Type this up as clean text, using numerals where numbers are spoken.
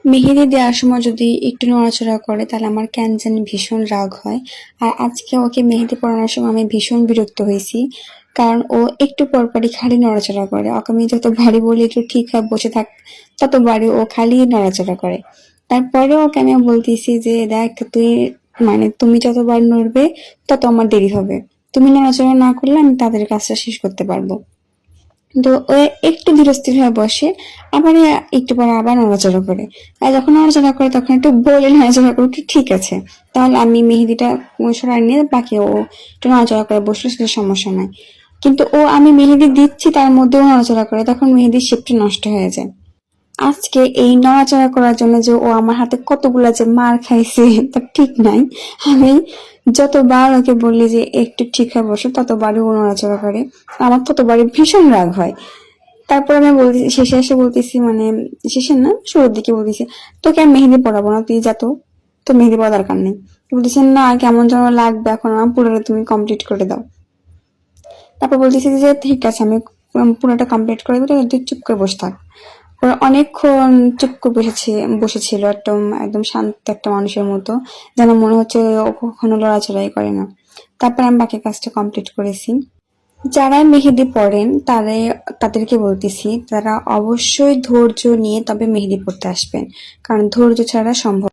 মেহেদি দেওয়ার সময় যদি একটু নড়াচড়া করে তাহলে আমার কেন জানি ভীষণ রাগ হয়। আর আজকে ওকে মেহেদি পরানোর সময় আমি ভীষণ বিরক্ত হয়েছি, কারণ ও একটু পরপরই খালি নড়াচড়া করে। ওকে আমি যত বাড়ি বলি একটু ঠিক হয় বসে থাক, তত বাড়ি ও খালি নড়াচড়া করে। তারপরে ওকে আমি বলতেছি যে দেখ তুই, মানে তুমি যতবার নড়বে তত আমার দেরি হবে, তুমি নড়াচড়া না করলে আমি তাদের কাজটা শেষ করতে পারবো। তো ও একটু ধীরস্থির হয়ে বসে, আবার একটু পরে আবার নড়াচড়া করে। আর যখন নড়াচড়া করে তখন একটু বলে নড়াচড়া করে একটু ঠিক আছে, তাহলে আমি মেহেদিটা সরাই নিয়ে বাকি ও একটু নড়াচড়া করে বসলে সেটা সমস্যা নাই। কিন্তু ও আমি মেহেদি দিচ্ছি তার মধ্যেও নড়াচড়া করে, তখন মেহেদির শেপটা নষ্ট হয়ে যায়। আজকে এই নড়াচড়া করার জন্য যে ও আমার হাতে কতগুলা যে মার খাইছে তা ঠিক নাই। আমি যতবার ওকে বললি যে একটু ঠিক হয়ে বসো ততবারই ও নড়াচড়া করে, আমার ততবারই ভীষণ রাগ হয়। তারপর আমি বলতেছি, শেষে এসে বলতেছি, মানে শেষে না শুরুর দিকে বলতেছি, তোকে আমি মেহেদি পড়াবো না, তুই যা, তো মেহেদি পড়া দরকার নেই। বলতেছেন না কেমন যেন লাগবে, এখন আমার পুরোটা তুমি কমপ্লিট করে দাও। তারপর বলতেছি যে ঠিক আছে আমি পুরোটা কমপ্লিট করে দেবো, তুই চুপ করে বসে থাক। ওরা অনেকক্ষণ চুপ করে বসেছিল, একদম একদম শান্ত একটা মানুষের মতো, যেন মনে হচ্ছে ও কখনো লড়াচড়াই করে না। তারপর আমি বাকি কাজটা কমপ্লিট করেছি। যারা মেহেদি পড়েন তাদেরকে বলতেছি তারা অবশ্যই ধৈর্য নিয়ে তবে মেহেদি পড়তে আসবেন, কারণ ধৈর্য ছাড়া সম্ভব